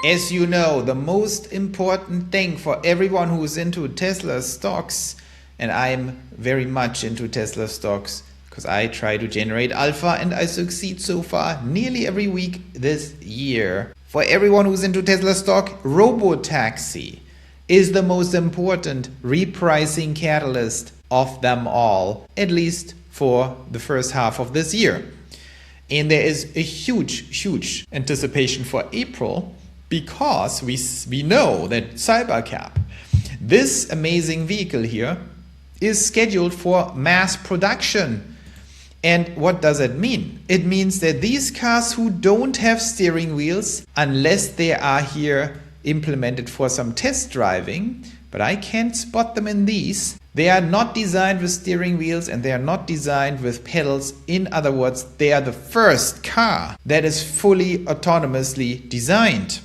As you know, the most important thing for everyone who's into Tesla stocks, and I'm very much into Tesla stocks because I try to generate alpha and I succeed so far nearly every week this year. For everyone who's into Tesla stock, robotaxi is the most important repricing catalyst of them all, at least for the first half of this year. And there is a huge anticipation for April because we know that Cybercab, this amazing vehicle here, is scheduled for mass production. And what does it mean? It means that these cars who don't have steering wheels, unless they are here implemented for some test driving, but I can't spot them in these. They are not designed with steering wheels and they are not designed with pedals. In other words, they are the first car that is fully autonomously designed.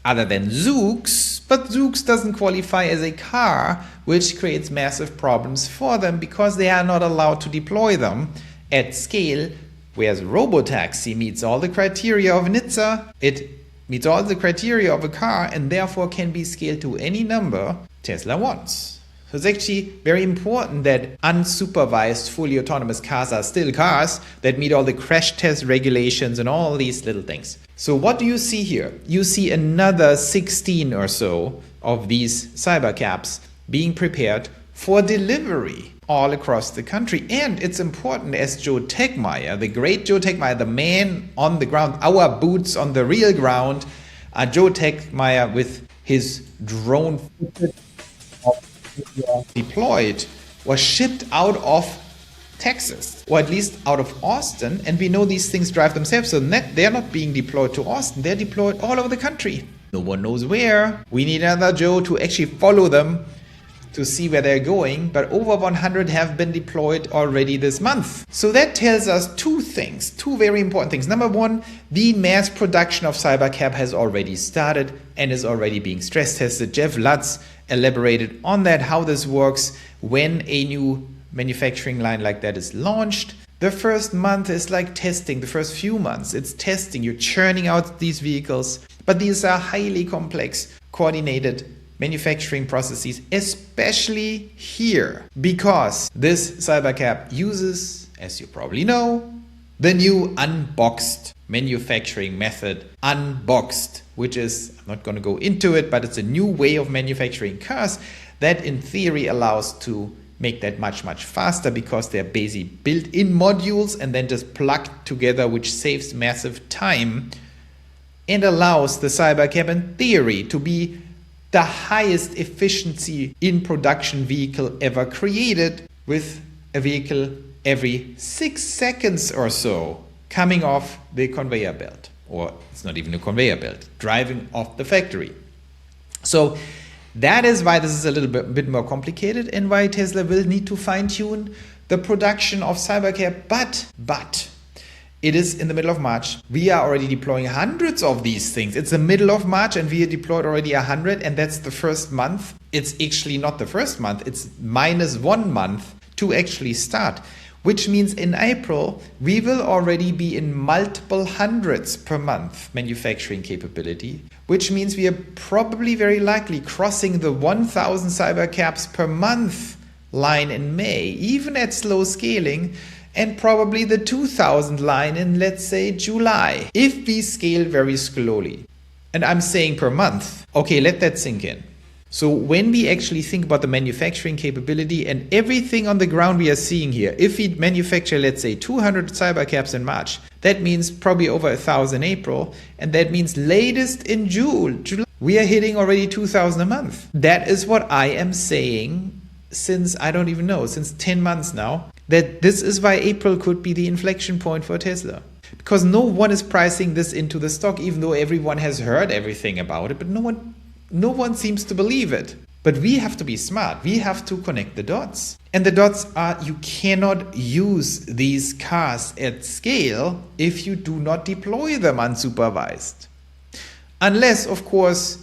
Other than Zoox, but Zoox doesn't qualify as a car, which creates massive problems for them because they are not allowed to deploy them at scale, whereas robotaxi meets all the criteria of NHTSA, it meets all the criteria of a car and therefore can be scaled to any number Tesla wants. So it's actually very important that unsupervised, fully autonomous cars are still cars that meet all the crash test regulations and all these little things. So what do you see here? You see another 16 or so of these Cybercabs being prepared for delivery all across the country. And it's important, as Joe Tegmeyer, the great Joe Tegmeyer, the man on the ground, our boots on the real ground, Joe Tegmeyer with his drone deployed was shipped out of Texas, or at least out of Austin, and we know these things drive themselves, so they're not being deployed to Austin, they're deployed all over the country. No one knows where. We need another Joe to actually follow them to see where they're going, but over 100 have been deployed already this month. So that tells us two things, two very important things. Number one, the mass production of Cybercab has already started and is already being stress tested. Jeff Lutz elaborated on that, how this works when a new manufacturing line like that is launched. The first month is like testing, the first few months, it's testing, you're churning out these vehicles, but these are highly complex, coordinated manufacturing processes, especially here, because this Cybercab uses, as you probably know, the new unboxed manufacturing method, unboxed, which is, I'm not going to go into it, but it's a new way of manufacturing cars that in theory allows to make that much faster because they're basically built in modules and then just plugged together, which saves massive time and allows the Cybercab in theory to be the highest efficiency in production vehicle ever created, with a vehicle every 6 seconds or so coming off the conveyor belt, or it's not even a conveyor belt, driving off the factory. So that is why this is a little bit more complicated and why Tesla will need to fine-tune the production of Cybercab, but it is in the middle of March. We are already deploying hundreds of these things. It's the middle of March and we deployed already 100, and that's the first month. It's actually not the first month, it's -1 month to actually start, which means in April, we will already be in multiple hundreds per month manufacturing capability, which means we are probably very likely crossing the 1,000 Cybercabs per month line in May, even at slow scaling, and probably the 2,000 line in, let's say, July, if we scale very slowly. And I'm saying per month. Okay, let that sink in. So when we actually think about the manufacturing capability and everything on the ground we are seeing here, if we manufacture, let's say, 200 Cybercabs in March, that means probably over 1,000 April, and that means latest in June, July, we are hitting already 2,000 a month. That is what I am saying since, I don't even know, since 10 months now, that this is why April could be the inflection point for Tesla. Because no one is pricing this into the stock, even though everyone has heard everything about it, but no one seems to believe it. But we have to be smart. We have to connect the dots. And the dots are, you cannot use these cars at scale if you do not deploy them unsupervised. Unless, of course,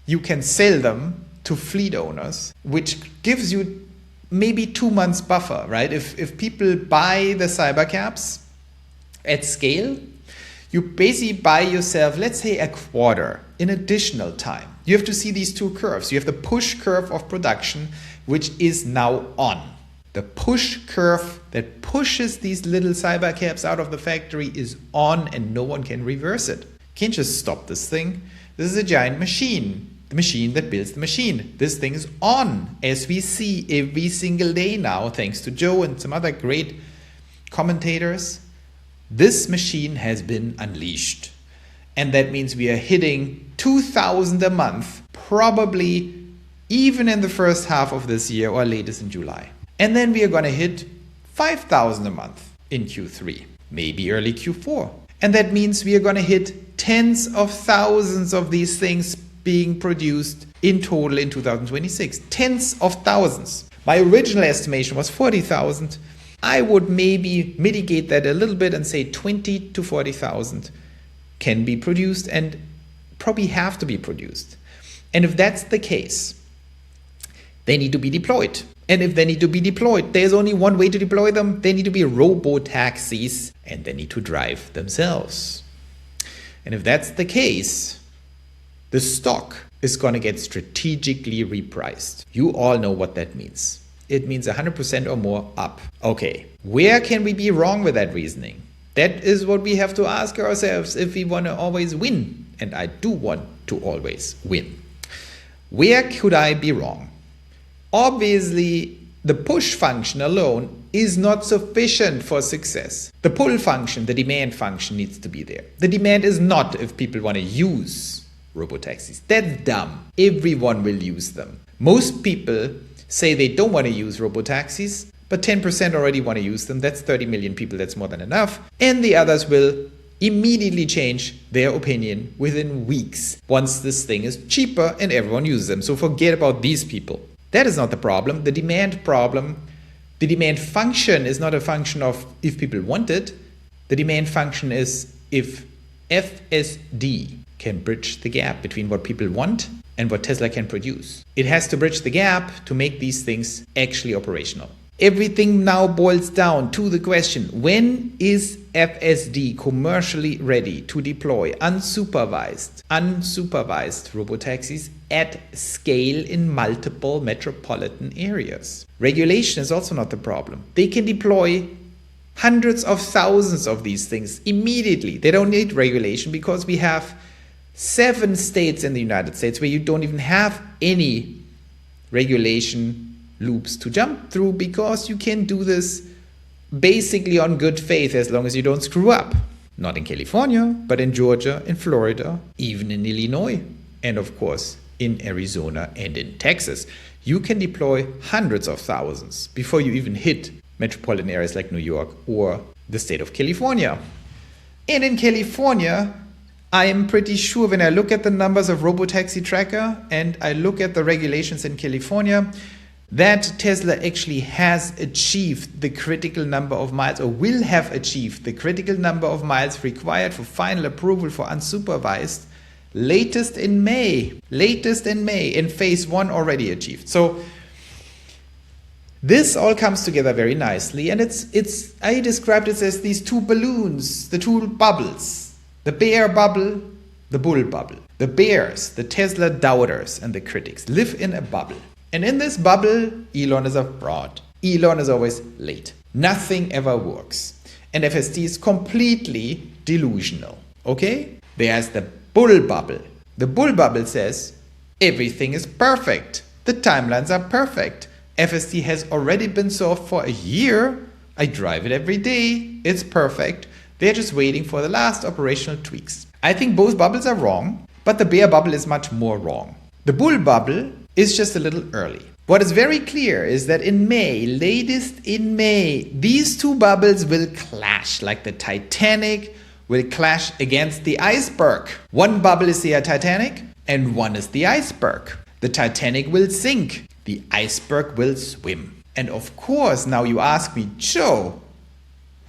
you can sell them to fleet owners, which gives you maybe 2 months buffer, right? If people buy the Cybercabs at scale, You basically buy yourself, let's say, a quarter in additional time. You have to see these two curves. You have the push curve of production, which is now on. The push curve that pushes these little cybercabs out of the factory is on, and no one can reverse it. Can't just stop this thing. This is a giant machine. The machine that builds the machine. This thing is on, as we see every single day now, thanks to Joe and some other great commentators. This machine has been unleashed. And that means we are hitting 2,000 a month, probably even in the first half of this year or latest in July. And then we are going to hit 5,000 a month in Q3, maybe early Q4. And that means we are going to hit tens of thousands of these things being produced in total in 2026. Tens of thousands. My original estimation was 40,000. I would maybe mitigate that a little bit and say 20 to 40,000 can be produced and probably have to be produced. And if that's the case, they need to be deployed. And if they need to be deployed, there's only one way to deploy them. They need to be robotaxis, and they need to drive themselves. And if that's the case, the stock is going to get strategically repriced. You all know what that means. It means 100% or more up. Okay, where can we be wrong with that reasoning? That is what we have to ask ourselves if we want to always win. And I do want to always win. Where could I be wrong? Obviously, the push function alone is not sufficient for success. The pull function, the demand function needs to be there. The demand is not if people want to use robotaxis. That's dumb. Everyone will use them. Most people say they don't want to use robotaxis, but 10% already want to use them. That's 30 million people. That's more than enough. And the others will immediately change their opinion within weeks once this thing is cheaper and everyone uses them. So forget about these people. That is not the problem. The demand problem, the demand function is not a function of if people want it. The demand function is if FSD can bridge the gap between what people want and what Tesla can produce. It has to bridge the gap to make these things actually operational. Everything now boils down to the question, when is FSD commercially ready to deploy unsupervised robotaxis at scale in multiple metropolitan areas? Regulation is also not the problem. They can deploy hundreds of thousands of these things immediately. They don't need regulation because we have 7 states in the United States where you don't even have any regulation loops to jump through because you can do this basically on good faith as long as you don't screw up. Not in California, but in Georgia, in Florida, even in Illinois, and of course in Arizona and in Texas. You can deploy hundreds of thousands before you even hit metropolitan areas like New York or the state of California. And in California, I am pretty sure when I look at the numbers of Robotaxi Tracker and I look at the regulations in California, that Tesla actually has achieved the critical number of miles, or will have achieved the critical number of miles required for final approval for unsupervised latest in May, in phase 1 already achieved. So this all comes together very nicely, and it's I described it as these two balloons, the two bubbles, the bear bubble, the bull bubble. The bears, the Tesla doubters and the critics live in a bubble. And in this bubble, Elon is a fraud. Elon is always late. Nothing ever works. And FSD is completely delusional. Okay? There's the bull bubble. The bull bubble says everything is perfect. The timelines are perfect. FSD has already been solved for a year. I drive it every day. It's perfect. They're just waiting for the last operational tweaks. I think both bubbles are wrong, but the bear bubble is much more wrong. The bull bubble is just a little early. What is very clear is that in May, latest in May, these two bubbles will clash like the Titanic will clash against the iceberg. One bubble is the Titanic and one is the iceberg. The Titanic will sink. The iceberg will swim. And of course, now you ask me, Joe,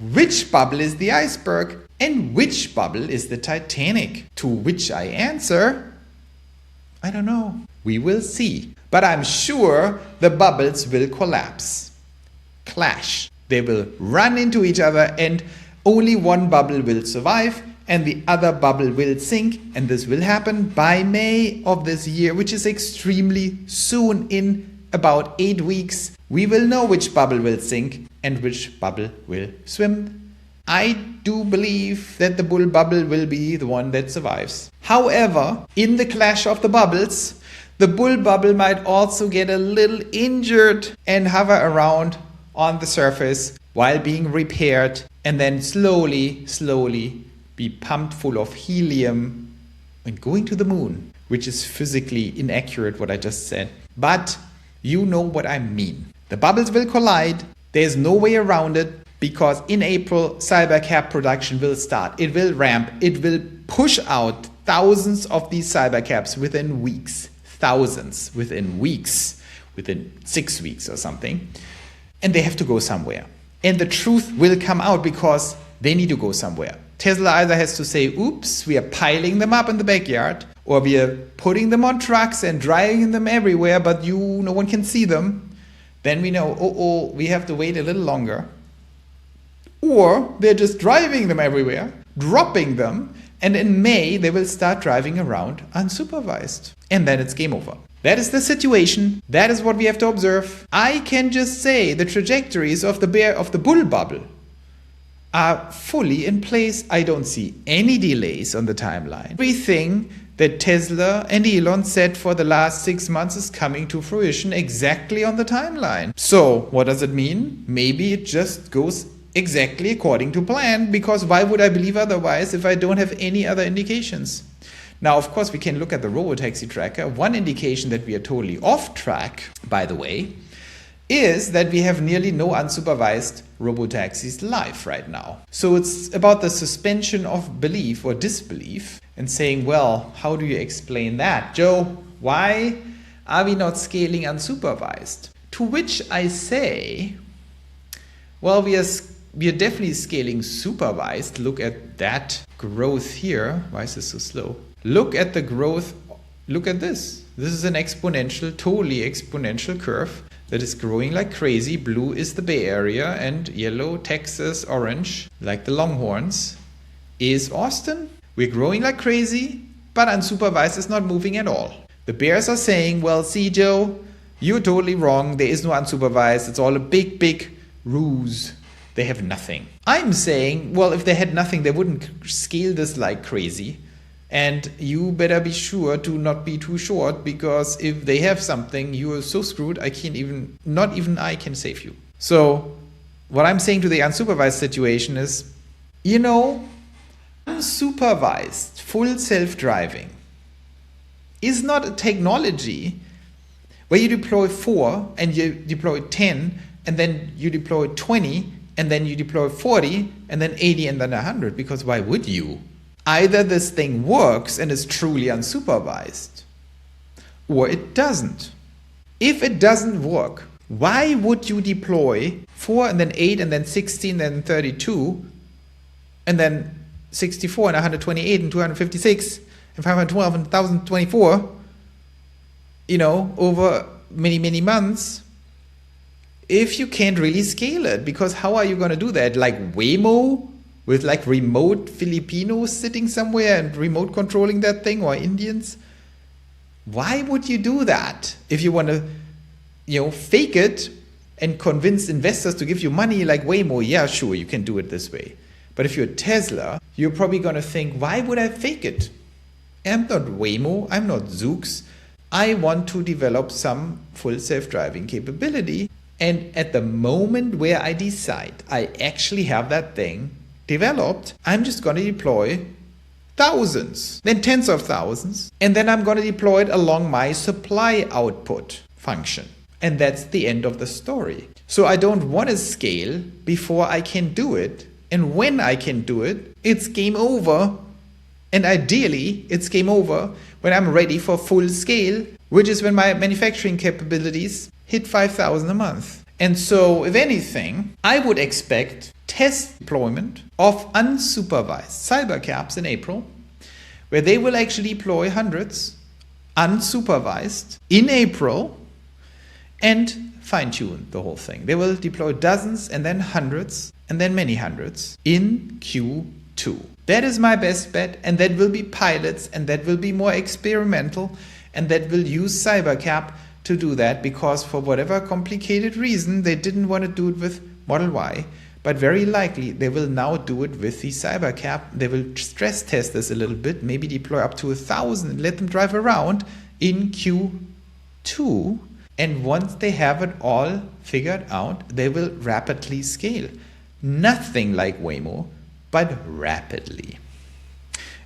which bubble is the iceberg and which bubble is the Titanic? To which I answer, I don't know. We will see. But I'm sure the bubbles will collapse, clash. They will run into each other and only one bubble will survive and the other bubble will sink, and this will happen by May of this year, which is extremely soon. In about 8 weeks, we will know which bubble will sink and which bubble will swim. I do believe that the bull bubble will be the one that survives. However, in the clash of the bubbles, the bull bubble might also get a little injured and hover around on the surface while being repaired, and then slowly be pumped full of helium and going to the moon, which is physically inaccurate what I just said. But you know what I mean. The bubbles will collide. There's no way around it, because in April, Cybercab production will start. It will ramp. It will push out thousands of these Cybercabs within weeks. Thousands within weeks, within 6 weeks or something. And they have to go somewhere. And the truth will come out because they need to go somewhere. Tesla either has to say, oops, we are piling them up in the backyard, or we are putting them on trucks and driving them everywhere, but no one can see them. Then we know, we have to wait a little longer. Or they're just driving them everywhere, dropping them, and in May they will start driving around unsupervised. And then it's game over. That is the situation. That is what we have to observe. I can just say the trajectories of the bull bubble are fully in place. I don't see any delays on the timeline. Everything that Tesla and Elon said for the last 6 months is coming to fruition exactly on the timeline. So what does it mean? Maybe it just goes exactly according to plan, because why would I believe otherwise if I don't have any other indications? Now, of course, we can look at the robotaxi tracker. One indication that we are totally off track, by the way, is that we have nearly no unsupervised robotaxis live right now. So it's about the suspension of belief or disbelief and saying, well, how do you explain that? Joe, why are we not scaling unsupervised? To which I say, well, we are definitely scaling supervised. Look at that growth here. Why is this so slow? Look at the growth. Look at this. This is an exponential, totally exponential curve that is growing like crazy. Blue is the Bay Area, and yellow, Texas, orange, like the Longhorns, is Austin. We're growing like crazy, but unsupervised is not moving at all. The bears are saying, well, see, Joe, you're totally wrong. There is no unsupervised. It's all a big ruse. They have nothing. I'm saying, well, if they had nothing, they wouldn't scale this like crazy. And you better be sure to not be too short, because if they have something, you are so screwed, not even I can save you. So what I'm saying to the unsupervised situation is, unsupervised full self-driving is not a technology where you deploy 4 and you deploy 10 and then you deploy 20 and then you deploy 40 and then 80 and then 100, because why would you? Either this thing works and is truly unsupervised, or it doesn't. If it doesn't work, why would you deploy 4 and then 8 and then 16 and then 32 and then 64 and 128 and 256 and 512 and 1024, over many months, if you can't really scale it? Because how are you going to do that? Like Waymo? With like remote Filipinos sitting somewhere and remote controlling that thing, or Indians? Why would you do that? If you want to, fake it and convince investors to give you money like Waymo, yeah, sure, you can do it this way. But if you're Tesla, you're probably going to think, why would I fake it? I'm not Waymo, I'm not Zoox. I want to develop some full self-driving capability. And at the moment where I decide I actually have that thing developed, I'm just going to deploy thousands, then tens of thousands, and then I'm going to deploy it along my supply output function. And that's the end of the story. So I don't want to scale before I can do it. And when I can do it, it's game over. And ideally, it's game over when I'm ready for full scale, which is when my manufacturing capabilities hit 5,000 a month. And so, if anything, I would expect test deployment of unsupervised Cybercabs in April, where they will actually deploy hundreds unsupervised in April and fine-tune the whole thing. They will deploy dozens and then hundreds and then many hundreds in Q2 Q2. That is my best bet, and that will be pilots, and that will be more experimental, and that will use Cybercab to do that, because for whatever complicated reason they didn't want to do it with Model Y, but very likely they will now do it with the Cybercab. They will stress test this a little bit, maybe deploy up to 1,000 and let them drive around in Q2. And once they have it all figured out, they will rapidly scale. Nothing like Waymo, but rapidly.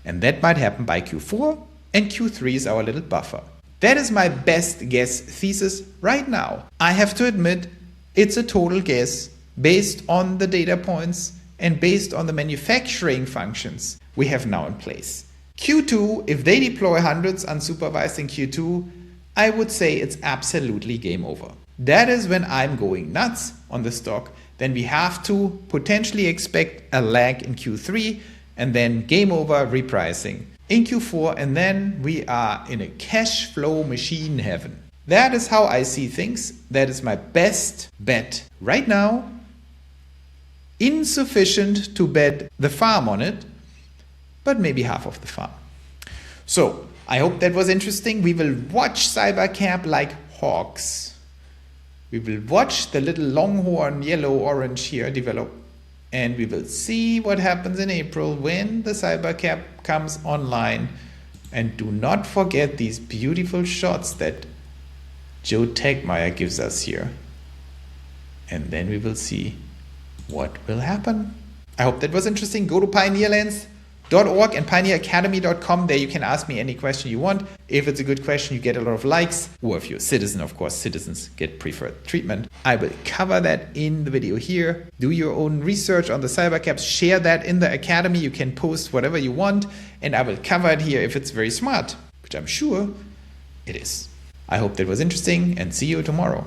And that might happen by Q4, and Q3 is our little buffer. That is my best guess thesis right now. I have to admit, it's a total guess based on the data points and based on the manufacturing functions we have now in place. Q2, if they deploy hundreds unsupervised in Q2, I would say it's absolutely game over. That is when I'm going nuts on the stock. Then we have to potentially expect a lag in Q3 and then game over repricing in Q4, and then we are in a cash flow machine heaven. That is how I see things. That is my best bet right now. Insufficient to bet the farm on it, but maybe half of the farm. So I hope that was interesting. We will watch Cybercab like hawks. We will watch the little longhorn yellow-orange here develop, and we will see what happens in April when the Cybercab comes online. And do not forget these beautiful shots that Joe Tegmeyer gives us here. And then we will see what will happen. I hope that was interesting. Go to pioneerlands.org and pioneeracademy.com. There you can ask me any question you want. If it's a good question, you get a lot of likes. Or if you're a citizen, of course, citizens get preferred treatment. I will cover that in the video here. Do your own research on the Cybercabs. Share that in the academy. You can post whatever you want, and I will cover it here if it's very smart, which I'm sure it is. I hope that was interesting, and see you tomorrow.